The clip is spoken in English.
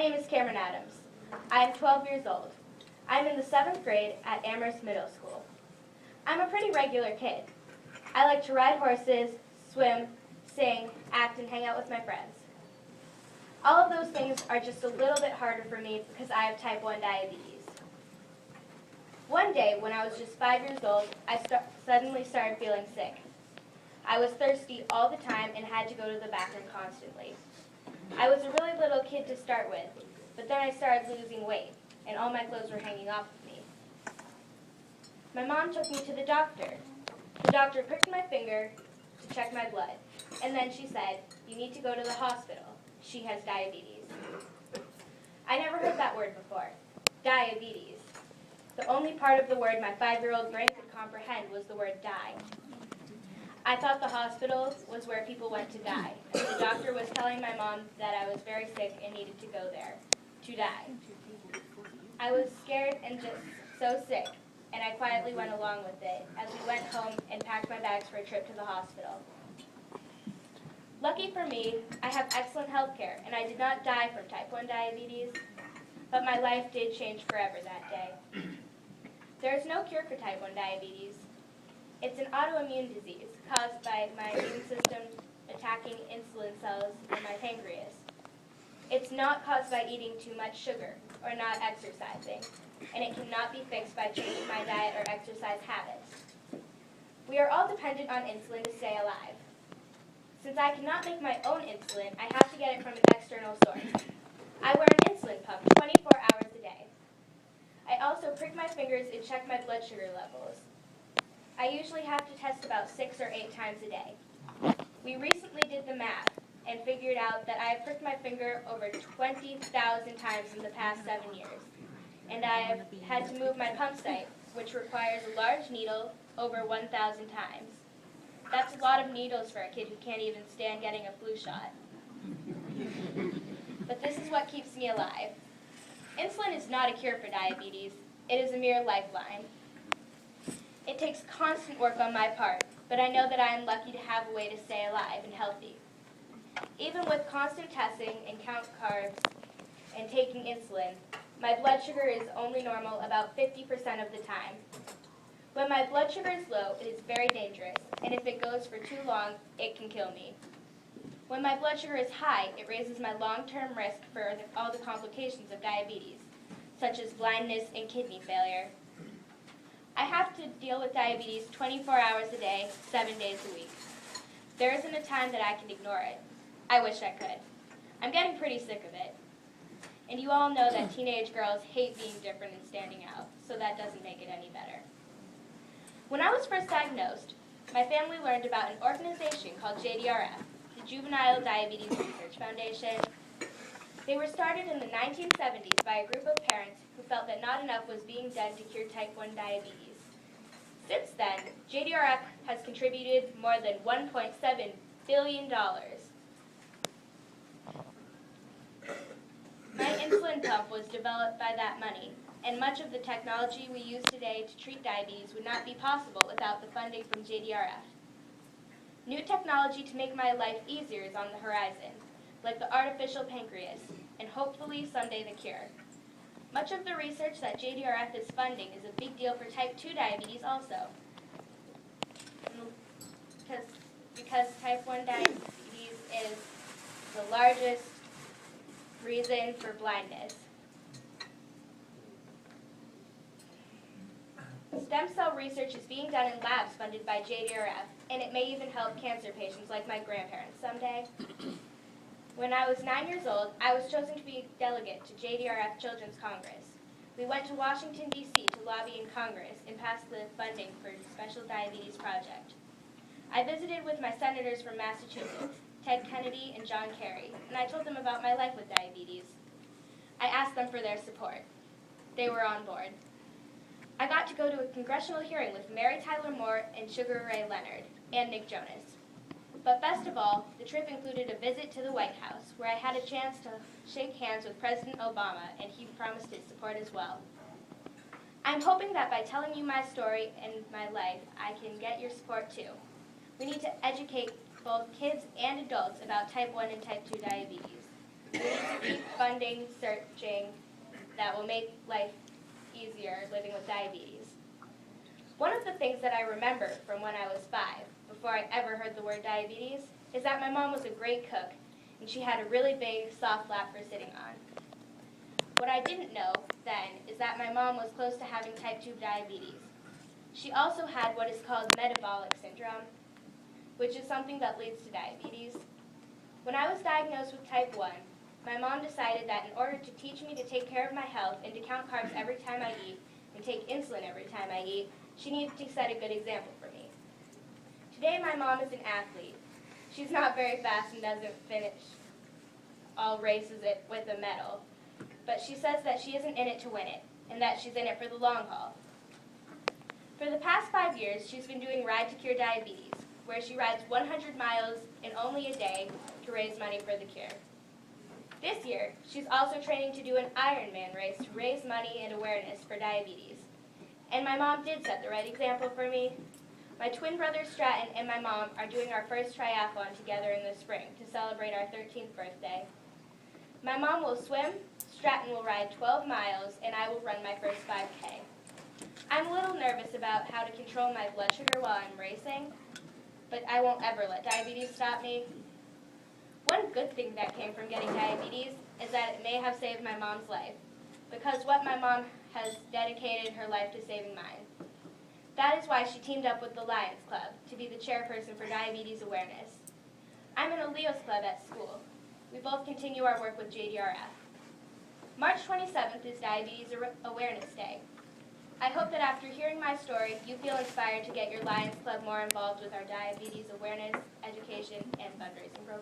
name is Camryn Adams. I am 12 years old. I'm in the 7th grade at Amherst Middle School. I'm a pretty regular kid. I like to ride horses, swim, sing, act, and hang out with my friends. All of those things are just a little bit harder for me because I have type 1 diabetes. One day, when I was just 5 years old, I suddenly started feeling sick. I was thirsty all the time and had to go to the bathroom constantly. I was a really little kid to start with, but then I started losing weight, and all my clothes were hanging off of me. My mom took me to the doctor. The doctor pricked my finger to check my blood, and then she said, "You need to go to the hospital. She has diabetes." I never heard that word before, diabetes. The only part of the word my 5-year-old brain could comprehend was the word die. I thought the hospital was where people went to die. The doctor was telling my mom that I was very sick and needed to go there to die. I was scared and just so sick, and I quietly went along with it as we went home and packed my bags for a trip to the hospital. Lucky for me, I have excellent health care, and I did not die from type 1 diabetes, but my life did change forever that day. There is no cure for type 1 diabetes. It's an autoimmune disease caused by my immune system attacking insulin cells in my pancreas. It's not caused by eating too much sugar or not exercising, and it cannot be fixed by changing my diet or exercise habits. We are all dependent on insulin to stay alive. Since I cannot make my own insulin, I have to get it from an external source. I wear an insulin pump 24 hours a day. I also prick my fingers and check my blood sugar levels. I usually have to test about 6 or 8 times a day. We recently did the math and figured out that I have pricked my finger over 20,000 times in the past 7 years. And I have had to move my pump site, which requires a large needle, over 1,000 times. That's a lot of needles for a kid who can't even stand getting a flu shot. But this is what keeps me alive. Insulin is not a cure for diabetes. It is a mere lifeline. It takes constant work on my part, but I know that I am lucky to have a way to stay alive and healthy. Even with constant testing and count carbs and taking insulin, my blood sugar is only normal about 50% of the time. When my blood sugar is low, it is very dangerous, and if it goes for too long, it can kill me. When my blood sugar is high, it raises my long-term risk for all the complications of diabetes, such as blindness and kidney failure. I have to deal with diabetes 24 hours a day, 7 days a week. There isn't a time that I can ignore it. I wish I could. I'm getting pretty sick of it. And you all know that teenage girls hate being different and standing out, so that doesn't make it any better. When I was first diagnosed, my family learned about an organization called JDRF, the Juvenile Diabetes Research Foundation. They were started in the 1970s by a group of parents who felt that not enough was being done to cure type 1 diabetes. Since then, JDRF has contributed more than $1.7 billion. My insulin pump was developed by that money, and much of the technology we use today to treat diabetes would not be possible without the funding from JDRF. New technology to make my life easier is on the horizon, like the artificial pancreas, and hopefully someday the cure. Much of the research that JDRF is funding is a big deal for type 2 diabetes also, because type 1 diabetes is the largest reason for blindness. Stem cell research is being done in labs funded by JDRF, and it may even help cancer patients like my grandparents someday. When I was 9 years old, I was chosen to be a delegate to JDRF Children's Congress. We went to Washington, D.C. to lobby in Congress and pass the funding for the Special Diabetes Project. I visited with my senators from Massachusetts, Ted Kennedy and John Kerry, and I told them about my life with diabetes. I asked them for their support. They were on board. I got to go to a congressional hearing with Mary Tyler Moore and Sugar Ray Leonard, and Nick Jonas. But best of all, the trip included a visit to the White House, where I had a chance to shake hands with President Obama, and he promised his support as well. I'm hoping that by telling you my story and my life, I can get your support too. We need to educate both kids and adults about type 1 and type 2 diabetes. We need to keep funding, searching, that will make life easier living with diabetes. One of the things that I remember from when I was 5, before I ever heard the word diabetes, is that my mom was a great cook, and she had a really big, soft lap for sitting on. What I didn't know then is that my mom was close to having type 2 diabetes. She also had what is called metabolic syndrome, which is something that leads to diabetes. When I was diagnosed with type 1, my mom decided that in order to teach me to take care of my health and to count carbs every time I eat and take insulin every time I eat, she needed to set a good example for me. Today my mom is an athlete. She's not very fast and doesn't finish all races with a medal, but she says that she isn't in it to win it, and that she's in it for the long haul. For the past 5 years, she's been doing Ride to Cure Diabetes, where she rides 100 miles in only a day to raise money for the cure. This year, she's also training to do an Ironman race to raise money and awareness for diabetes. And my mom did set the right example for me. My twin brother Stratton and my mom are doing our first triathlon together in the spring to celebrate our 13th birthday. My mom will swim, Stratton will ride 12 miles, and I will run my first 5K. I'm a little nervous about how to control my blood sugar while I'm racing, but I won't ever let diabetes stop me. One good thing that came from getting diabetes is that it may have saved my mom's life, because what my mom has dedicated her life to saving mine. That is why she teamed up with the Lions Club to be the chairperson for diabetes awareness. I'm in a Leo's Club at school. We both continue our work with JDRF. March 27th is Diabetes Awareness Day. I hope that after hearing my story, you feel inspired to get your Lions Club more involved with our diabetes awareness, education, and fundraising programs.